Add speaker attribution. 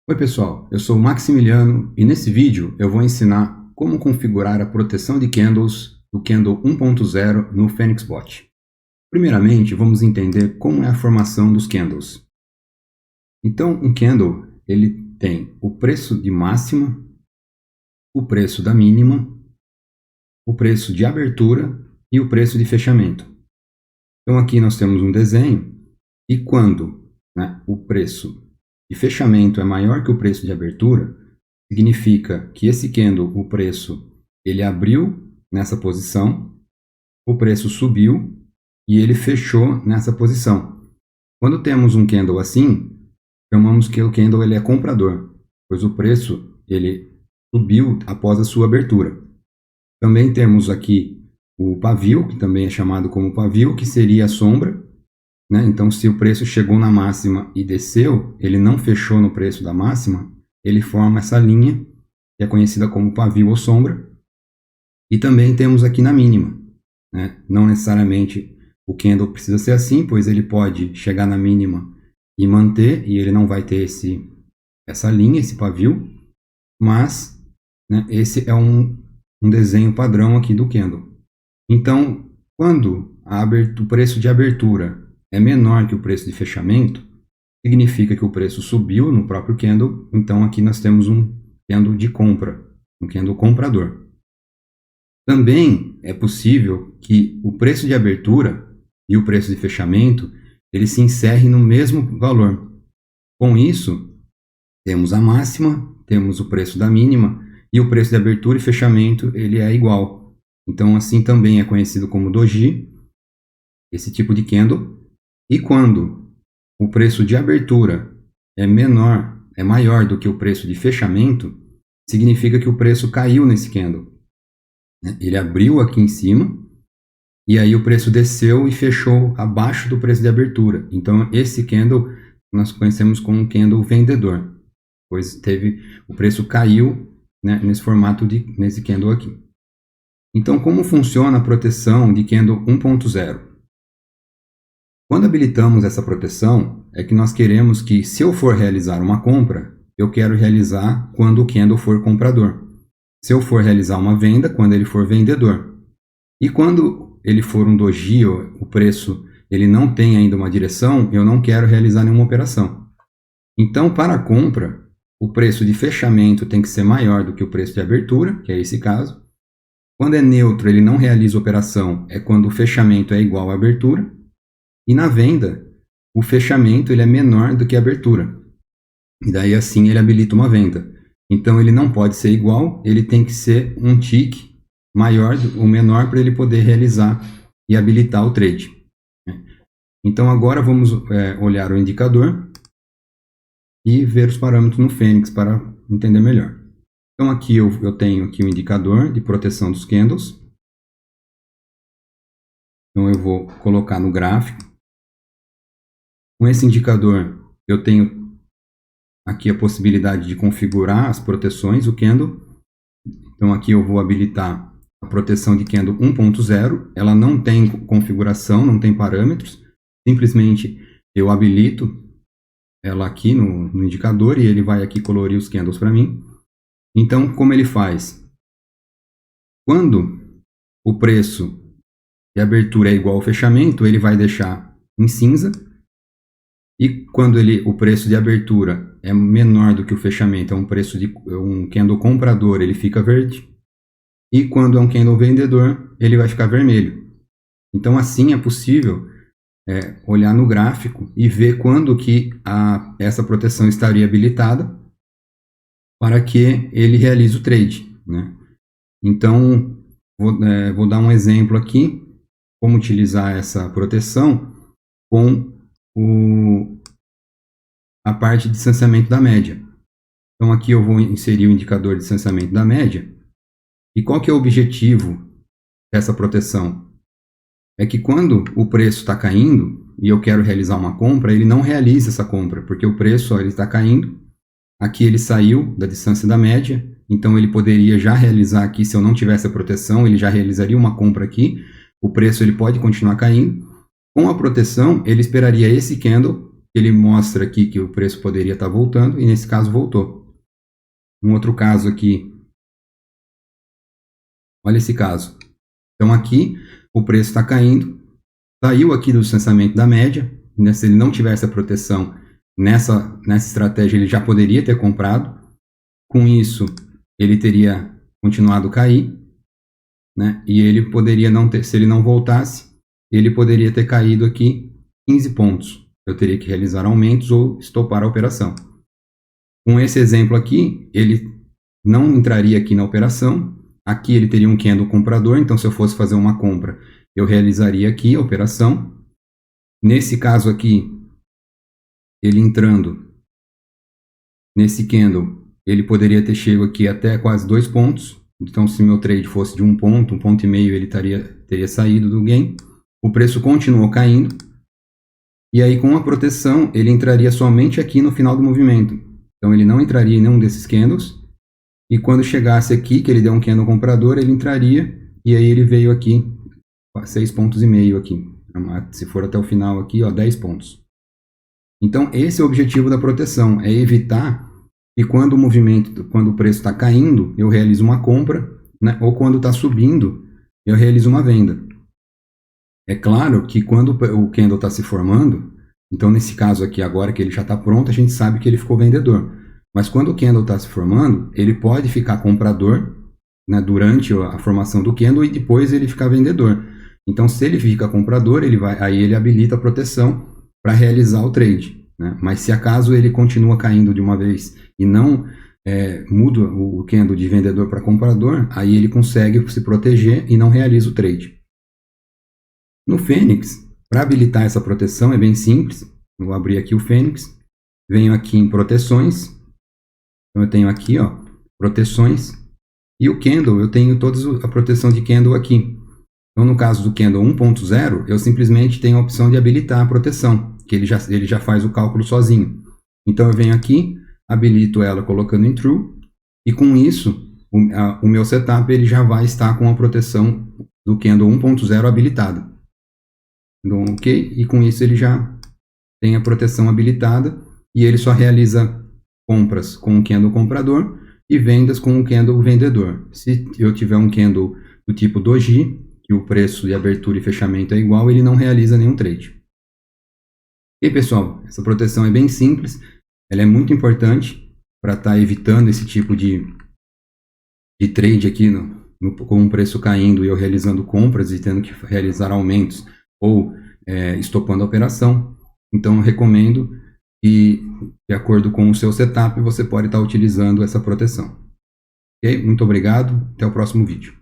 Speaker 1: Oi pessoal, eu sou o Maximiliano e nesse vídeo eu vou ensinar como configurar a proteção de candles do Candle 1.0 no PhoenixBot. Primeiramente, vamos entender como é a formação dos candles. Então, um candle ele tem o preço de máxima, o preço da mínima, o preço de abertura e o preço de fechamento. Então aqui nós temos um desenho e quando o preço de fechamento é maior que o preço de abertura, significa que esse candle, o preço, ele abriu nessa posição, o preço subiu e ele fechou nessa posição. Quando temos um candle assim, chamamos que o candle ele é comprador, pois o preço ele subiu após a sua abertura. Também temos aqui o pavio, que também é chamado como pavio, que seria a sombra. Então, se o preço chegou na máxima e desceu, ele não fechou no preço da máxima, ele forma essa linha, que é conhecida como pavio ou sombra. E também temos aqui na mínima. Não necessariamente o candle precisa ser assim, pois ele pode chegar na mínima e manter, e ele não vai ter essa linha, esse pavio. Mas esse é um desenho padrão aqui do candle. Então, quando o preço de abertura é menor que o preço de fechamento, significa que o preço subiu no próprio candle, então aqui nós temos um candle de compra, um candle comprador. Também é possível que o preço de abertura e o preço de fechamento ele se encerre no mesmo valor. Com isso, temos a máxima, temos o preço da mínima e o preço de abertura e fechamento ele é igual. Então assim também é conhecido como doji, esse tipo de candle. E quando o preço de abertura é maior do que o preço de fechamento, significa que o preço caiu nesse candle. Ele abriu aqui em cima, e aí o preço desceu e fechou abaixo do preço de abertura. Então esse candle nós conhecemos como um candle vendedor, pois o preço caiu nesse formato nesse candle aqui. Então como funciona a proteção de candle 1.0? Quando habilitamos essa proteção, é que nós queremos que, se eu for realizar uma compra, eu quero realizar quando o candle for comprador. Se eu for realizar uma venda, quando ele for vendedor. E quando ele for um doji, o preço ele não tem ainda uma direção, eu não quero realizar nenhuma operação. Então, para a compra, o preço de fechamento tem que ser maior do que o preço de abertura, que é esse caso. Quando é neutro, ele não realiza operação, é quando o fechamento é igual à abertura. E na venda, o fechamento ele é menor do que a abertura. E daí assim ele habilita uma venda. Então ele não pode ser igual, ele tem que ser um tick maior ou menor para ele poder realizar e habilitar o trade. Então agora vamos olhar o indicador e ver os parâmetros no Fênix para entender melhor. Então aqui eu tenho aqui o indicador de proteção dos candles. Então eu vou colocar no gráfico. Com esse indicador, eu tenho aqui a possibilidade de configurar as proteções do candle. Então aqui eu vou habilitar a proteção de candle 1.0. Ela não tem configuração, não tem parâmetros. Simplesmente eu habilito ela aqui no indicador e ele vai aqui colorir os candles para mim. Então, como ele faz? Quando o preço de abertura é igual ao fechamento, ele vai deixar em cinza. E quando o preço de abertura é menor do que o fechamento, é um preço de um candle comprador, ele fica verde. E quando é um candle vendedor, ele vai ficar vermelho. Então assim é possível olhar no gráfico e ver quando que essa proteção estaria habilitada para que ele realize o trade. Então vou dar um exemplo aqui, como utilizar essa proteção com a parte de distanciamento da média. Então aqui eu vou inserir o indicador de distanciamento da média. E qual que é o objetivo dessa proteção? É que quando o preço está caindo e eu quero realizar uma compra, ele não realiza essa compra, porque o preço ele está caindo. Aqui ele saiu da distância da média, então ele poderia já realizar aqui, se eu não tivesse a proteção, ele já realizaria uma compra aqui. O preço ele pode continuar caindo. Com a proteção, ele esperaria esse candle ele mostra aqui que o preço poderia estar voltando, e nesse caso voltou. Um outro caso aqui, olha esse caso. Então aqui o preço está caindo, saiu aqui do distanciamento da média, né? Se ele não tivesse a proteção nessa estratégia, ele já poderia ter comprado. Com isso, ele teria continuado a cair, né? E ele poderia não ter, se ele não voltasse, ele poderia ter caído aqui 15 pontos. Eu teria que realizar aumentos ou estopar a operação. Com esse exemplo aqui, ele não entraria aqui na operação. Aqui ele teria um candle comprador, então se eu fosse fazer uma compra, eu realizaria aqui a operação. Nesse caso aqui, ele entrando nesse candle, ele poderia ter chego aqui até quase 2 pontos. Então, se meu trade fosse de 1 ponto e meio, ele teria saído do game. O preço continuou caindo. E aí, com a proteção, ele entraria somente aqui no final do movimento. Então, ele não entraria em nenhum desses candles. E quando chegasse aqui, que ele deu um candle comprador, ele entraria. E aí, ele veio aqui, 6,5 pontos aqui. Se for até o final aqui, ó, 10 pontos. Então, esse é o objetivo da proteção, é evitar que quando o preço está caindo, eu realizo uma compra, né? Ou quando está subindo, eu realizo uma venda. É claro que quando o candle está se formando, então nesse caso aqui agora que ele já está pronto, a gente sabe que ele ficou vendedor. Mas quando o candle está se formando, ele pode ficar comprador, né, durante a formação do candle e depois ele ficar vendedor. Então, se ele fica comprador, aí ele habilita a proteção para realizar o trade, né? Mas se acaso ele continua caindo de uma vez e não muda o candle de vendedor para comprador, aí ele consegue se proteger e não realiza o trade. No Fênix, para habilitar essa proteção é bem simples. Eu vou abrir aqui o Fênix, venho aqui em proteções, então eu tenho aqui, ó, proteções, e o candle, eu tenho toda a proteção de candle aqui. Então, no caso do candle 1.0, eu simplesmente tenho a opção de habilitar a proteção, que ele já faz o cálculo sozinho. Então, eu venho aqui, habilito ela colocando em True, e com isso, o meu setup ele já vai estar com a proteção do candle 1.0 habilitada. Então, ok? E com isso ele já tem a proteção habilitada, e ele só realiza compras com o candle comprador e vendas com o candle vendedor. Se eu tiver um candle do tipo Doji, que o preço de abertura e fechamento é igual, ele não realiza nenhum trade. E pessoal, essa proteção é bem simples, ela é muito importante para estar evitando esse tipo de trade aqui com o preço caindo e eu realizando compras e tendo que realizar aumentos ou estopando a operação. Então eu recomendo que, de acordo com o seu setup, você pode estar utilizando essa proteção. Ok? Muito obrigado, até o próximo vídeo.